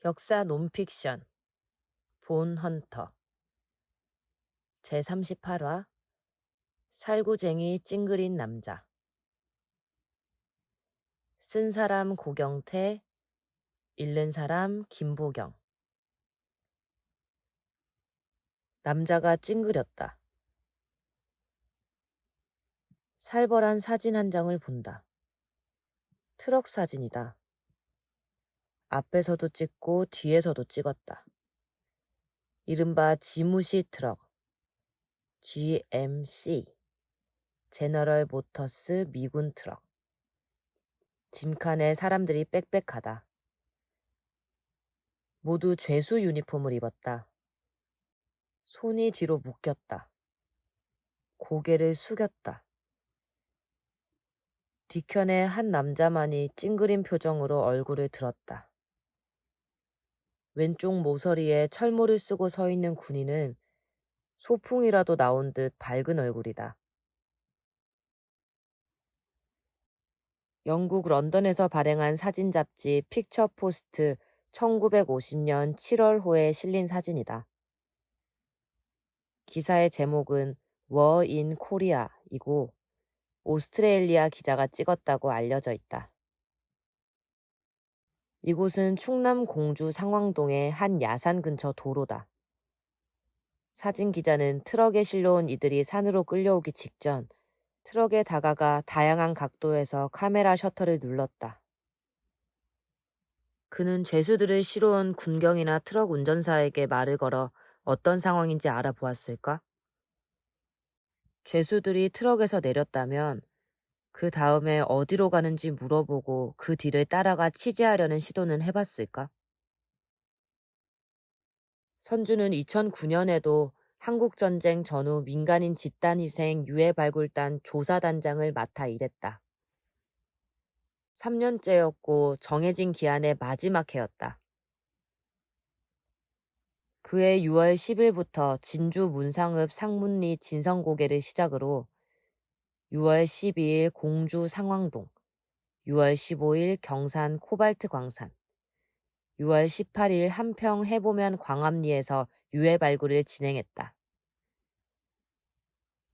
역사 논픽션 본 헌터 제38화 살구쟁이 찡그린 남자. 쓴 사람 고경태, 읽는 사람 김보경. 남자가 찡그렸다. 살벌한 사진 한 장을 본다. 트럭 사진이다. 앞에서도 찍고 뒤에서도 찍었다. 이른바 지무시 트럭, GMC, 제너럴 모터스 미군 트럭. 짐칸에 사람들이 빽빽하다. 모두 죄수 유니폼을 입었다. 손이 뒤로 묶였다. 고개를 숙였다. 뒤편에 한 남자만이 찡그린 표정으로 얼굴을 들었다. 왼쪽 모서리에 철모를 쓰고 서 있는 군인은 소풍이라도 나온 듯 밝은 얼굴이다. 영국 런던에서 발행한 사진 잡지 픽처 포스트 1950년 7월호에 실린 사진이다. 기사의 제목은 워 인 코리아이고 오스트레일리아 기자가 찍었다고 알려져 있다. 이곳은 충남 공주 상황동의 한 야산 근처 도로다. 사진 기자는 트럭에 실려온 이들이 산으로 끌려오기 직전 트럭에 다가가 다양한 각도에서 카메라 셔터를 눌렀다. 그는 죄수들을 실어온 군경이나 트럭 운전사에게 말을 걸어 어떤 상황인지 알아보았을까? 죄수들이 트럭에서 내렸다면 그 다음에 어디로 가는지 물어보고 그 뒤를 따라가 취재하려는 시도는 해봤을까? 선주는 2009년에도 한국전쟁 전후 민간인 집단희생 유해발굴단 조사단장을 맡아 일했다. 3년째였고 정해진 기한의 마지막 해였다. 그해 6월 10일부터 진주 문상읍 상문리 진성고개를 시작으로 6월 12일 공주 상황동, 6월 15일 경산 코발트 광산, 6월 18일 한평 해보면 광암리에서 유해 발굴을 진행했다.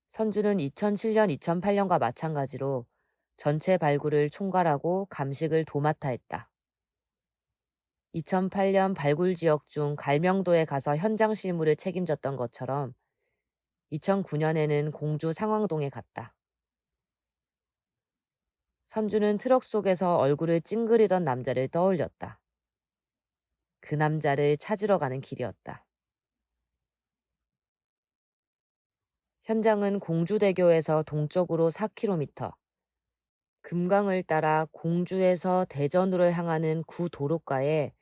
선주는 2007년, 2008년과 마찬가지로 전체 발굴을 총괄하고 감식을 도맡아 했다. 2008년 발굴 지역 중 갈명도에 가서 현장 실무를 책임졌던 것처럼 2009년에는 공주 상황동에 갔다. 선주는 트럭 속에서 얼굴을 찡그리던 남자를 떠올렸다. 그 남자를 찾으러 가는 길이었다. 현장은 공주대교에서 동쪽으로 4km, 금강을 따라 공주에서 대전으로 향하는 구도로가에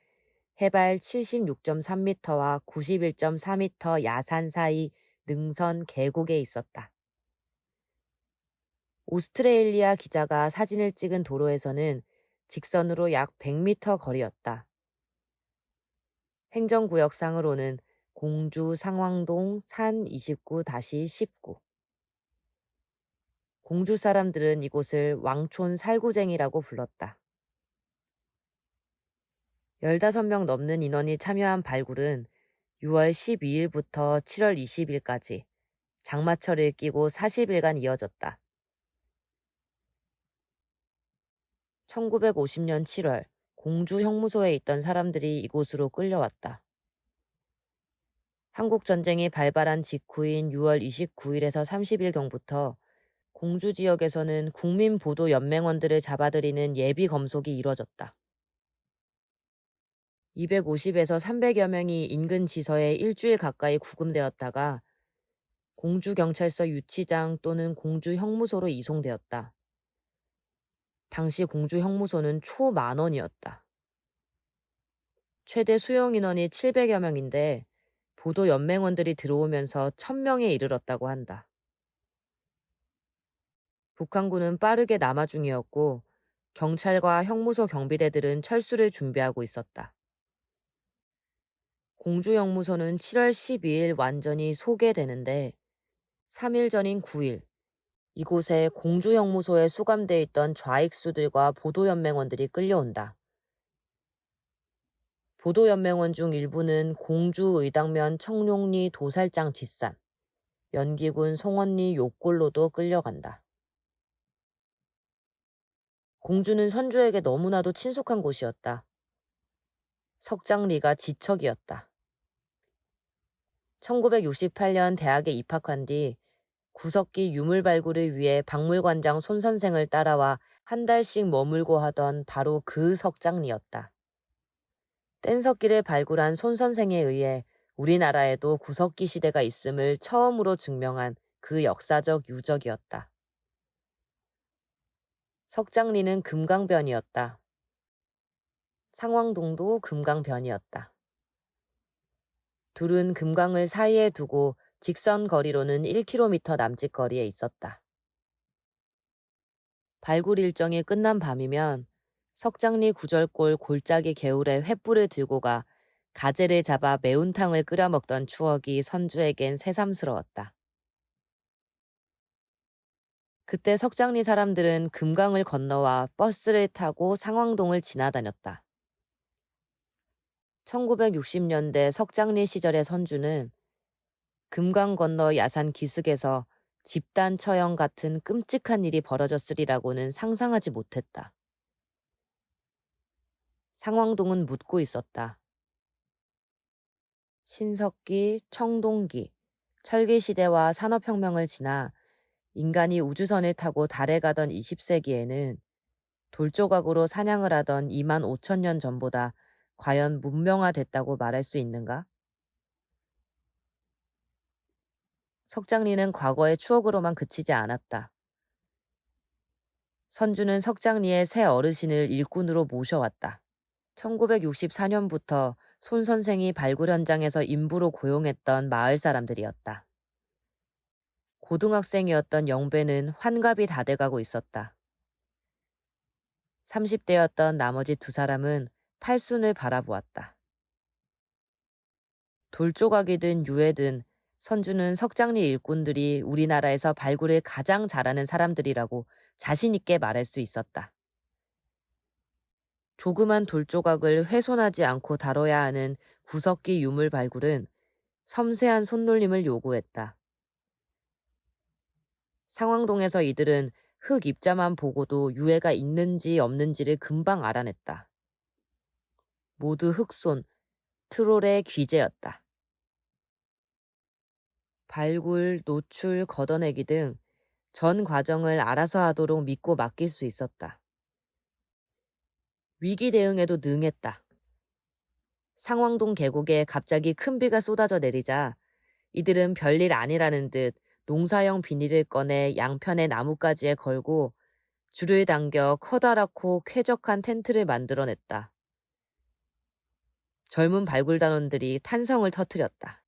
해발 76.3m와 91.4m 야산 사이 능선 계곡에 있었다. 오스트레일리아 기자가 사진을 찍은 도로에서는 직선으로 약 100m 거리였다. 행정구역상으로는 공주 상황동 산 29-19. 공주 사람들은 이곳을 왕촌 살구쟁이라고 불렀다. 15명 넘는 인원이 참여한 발굴은 6월 12일부터 7월 20일까지 장마철을 끼고 40일간 이어졌다. 1950년 7월 공주 형무소에 있던 사람들이 이곳으로 끌려왔다. 한국전쟁이 발발한 직후인 6월 29일에서 30일경부터 공주 지역에서는 국민보도연맹원들을 잡아들이는 예비 검속이 이뤄졌다. 250에서 300여 명이 인근 지서에 일주일 가까이 구금되었다가 공주경찰서 유치장 또는 공주형무소로 이송되었다. 당시 공주형무소는 초만원이었다. 최대 수용 인원이 700여 명인데 보도연맹원들이 들어오면서 1000명에 이르렀다고 한다. 북한군은 빠르게 남하 중이었고 경찰과 형무소 경비대들은 철수를 준비하고 있었다. 공주형무소는 7월 12일 완전히 소개되는데 3일 전인 9일 이곳에 공주형무소에 수감돼 있던 좌익수들과 보도연맹원들이 끌려온다. 보도연맹원 중 일부는 공주 의당면 청룡리 도살장 뒷산, 연기군 송언리 욕골로도 끌려간다. 공주는 선주에게 너무나도 친숙한 곳이었다. 석장리가 지척이었다. 1968년 대학에 입학한 뒤 구석기 유물 발굴을 위해 박물관장 손 선생을 따라와 한 달씩 머물고 하던 바로 그 석장리였다. 뗀석기를 발굴한 손 선생에 의해 우리나라에도 구석기 시대가 있음을 처음으로 증명한 그 역사적 유적이었다. 석장리는 금강변이었다. 상황동도 금강변이었다. 둘은 금강을 사이에 두고 직선 거리로는 1km 남짓 거리에 있었다. 발굴 일정이 끝난 밤이면 석장리 구절골 골짜기 개울에 횃불을 들고 가 가재를 잡아 매운탕을 끓여 먹던 추억이 선주에겐 새삼스러웠다. 그때 석장리 사람들은 금강을 건너와 버스를 타고 상황동을 지나다녔다. 1960년대 석장리 시절의 선주는 금강 건너 야산 기슭에서 집단 처형 같은 끔찍한 일이 벌어졌으리라고는 상상하지 못했다. 상황동은 묻고 있었다. 신석기, 청동기, 철기시대와 산업혁명을 지나 인간이 우주선을 타고 달에 가던 20세기에는 돌조각으로 사냥을 하던 2만 5천 년 전보다 과연 문명화됐다고 말할 수 있는가? 석장리는 과거의 추억으로만 그치지 않았다. 선주는 석장리의 새 어르신을 일꾼으로 모셔왔다. 1964년부터 손 선생이 발굴 현장에서 인부로 고용했던 마을 사람들이었다. 고등학생이었던 영배는 환갑이 다 돼가고 있었다. 30대였던 나머지 두 사람은 팔순을 바라보았다. 돌조각이든 유해든 선주는 석장리 일꾼들이 우리나라에서 발굴을 가장 잘하는 사람들이라고 자신 있게 말할 수 있었다. 조그만 돌조각을 훼손하지 않고 다뤄야 하는 구석기 유물 발굴은 섬세한 손놀림을 요구했다. 상황동에서 이들은 흙 입자만 보고도 유해가 있는지 없는지를 금방 알아냈다. 모두 흙손, 트롤의 귀재였다. 발굴, 노출, 걷어내기 등 전 과정을 알아서 하도록 믿고 맡길 수 있었다. 위기 대응에도 능했다. 상황동 계곡에 갑자기 큰 비가 쏟아져 내리자 이들은 별일 아니라는 듯 농사용 비닐을 꺼내 양편의 나뭇가지에 걸고 줄을 당겨 커다랗고 쾌적한 텐트를 만들어냈다. 젊은 발굴단원들이 탄성을 터뜨렸다.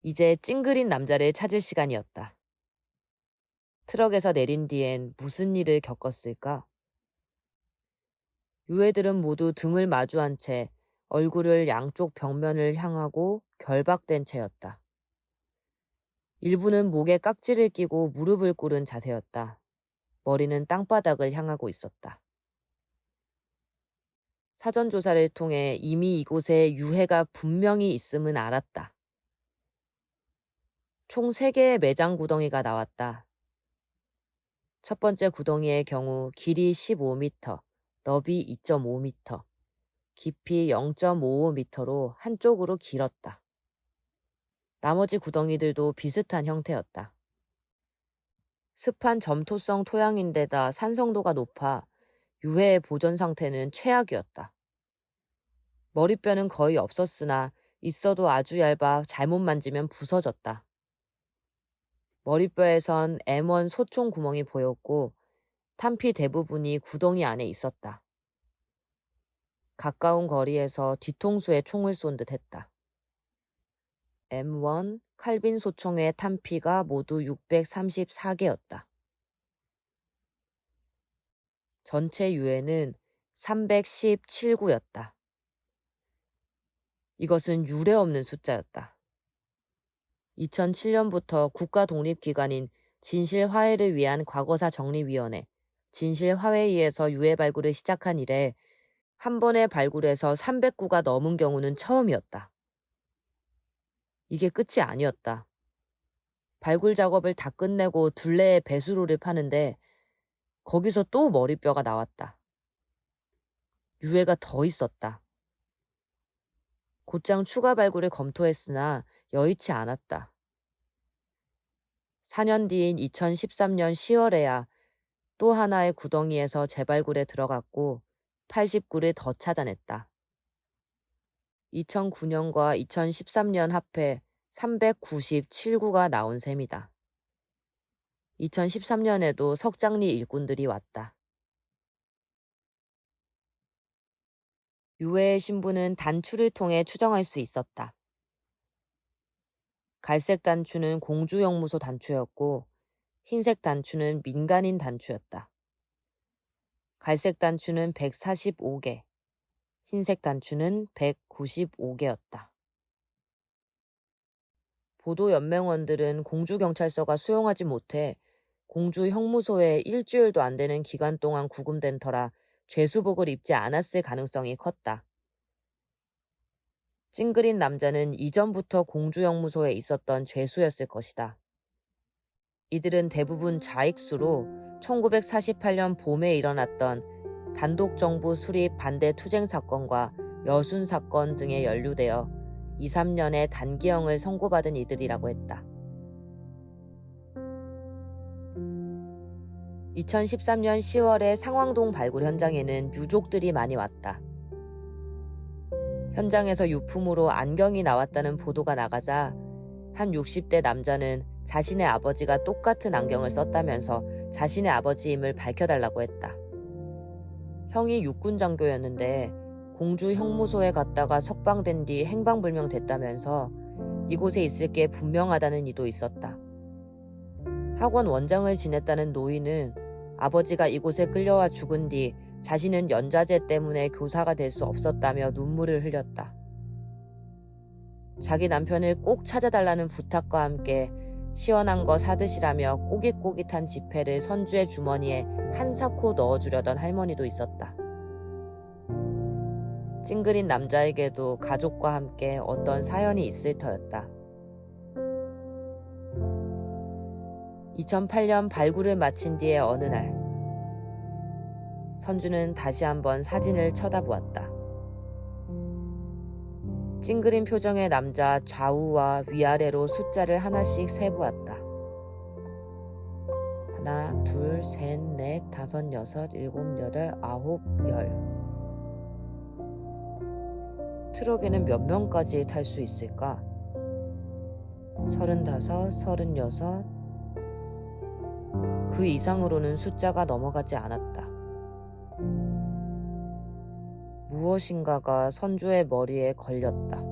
이제 찡그린 남자를 찾을 시간이었다. 트럭에서 내린 뒤엔 무슨 일을 겪었을까? 유해들은 모두 등을 마주한 채 얼굴을 양쪽 벽면을 향하고 결박된 채였다. 일부는 목에 깍지를 끼고 무릎을 꿇은 자세였다. 머리는 땅바닥을 향하고 있었다. 사전조사를 통해 이미 이곳에 유해가 분명히 있음은 알았다. 총 3개의 매장 구덩이가 나왔다. 첫 번째 구덩이의 경우 길이 15m, 너비 2.5m, 깊이 0.55m로 한쪽으로 길었다. 나머지 구덩이들도 비슷한 형태였다. 습한 점토성 토양인데다 산성도가 높아 유해의 보존 상태는 최악이었다. 머리뼈는 거의 없었으나 있어도 아주 얇아 잘못 만지면 부서졌다. 머리뼈에선 M1 소총 구멍이 보였고 탄피 대부분이 구덩이 안에 있었다. 가까운 거리에서 뒤통수에 총을 쏜 듯 했다. M1 칼빈 소총의 탄피가 모두 634개였다. 전체 유해는 317구였다. 이것은 유례없는 숫자였다. 2007년부터 국가독립기관인 진실화해를 위한 과거사 정리위원회 진실화해위에서 유해 발굴을 시작한 이래 한 번에 발굴해서 300구가 넘은 경우는 처음이었다. 이게 끝이 아니었다. 발굴 작업을 다 끝내고 둘레에 배수로를 파는데 거기서 또 머리뼈가 나왔다. 유해가 더 있었다. 곧장 추가 발굴을 검토했으나 여의치 않았다. 4년 뒤인 2013년 10월에야 또 하나의 구덩이에서 재발굴에 들어갔고 80구를 더 찾아냈다. 2009년과 2013년 합해 397구가 나온 셈이다. 2013년에도 석장리 일꾼들이 왔다. 유해의 신분은 단추를 통해 추정할 수 있었다. 갈색 단추는 공주영무소 단추였고 흰색 단추는 민간인 단추였다. 갈색 단추는 145개, 흰색 단추는 195개였다. 보도연맹원들은 공주경찰서가 수용하지 못해 공주형무소에 일주일도 안 되는 기간 동안 구금된 터라 죄수복을 입지 않았을 가능성이 컸다. 찡그린 남자는 이전부터 공주형무소에 있었던 죄수였을 것이다. 이들은 대부분 자익수로 1948년 봄에 일어났던 단독정부 수립 반대 투쟁 사건과 여순 사건 등에 연루되어 2, 3년의 단기형을 선고받은 이들이라고 했다. 2013년 10월에 상황동 발굴 현장에는 유족들이 많이 왔다. 현장에서 유품으로 안경이 나왔다는 보도가 나가자 한 60대 남자는 자신의 아버지가 똑같은 안경을 썼다면서 자신의 아버지임을 밝혀달라고 했다. 형이 육군 장교였는데 공주 형무소에 갔다가 석방된 뒤 행방불명 됐다면서 이곳에 있을 게 분명하다는 이도 있었다. 학원 원장을 지냈다는 노인은 아버지가 이곳에 끌려와 죽은 뒤 자신은 연좌제 때문에 교사가 될 수 없었다며 눈물을 흘렸다. 자기 남편을 꼭 찾아달라는 부탁과 함께 시원한 거 사드시라며 꼬깃꼬깃한 지폐를 선주의 주머니에 한 사코 넣어주려던 할머니도 있었다. 찡그린 남자에게도 가족과 함께 어떤 사연이 있을 터였다. 2008년 발굴을 마친 뒤의 어느 날, 선주는 다시 한번 사진을 쳐다보았다. 찡그린 표정의 남자 좌우와 위아래로 숫자를 하나씩 세보았다. 1, 2, 3, 4, 5, 6, 7, 8, 9, 10. 트럭에는 몇 명까지 탈 수 있을까? 35, 36. 그 이상으로는 숫자가 넘어가지 않았다. 무엇인가가 선주의 머리에 걸렸다.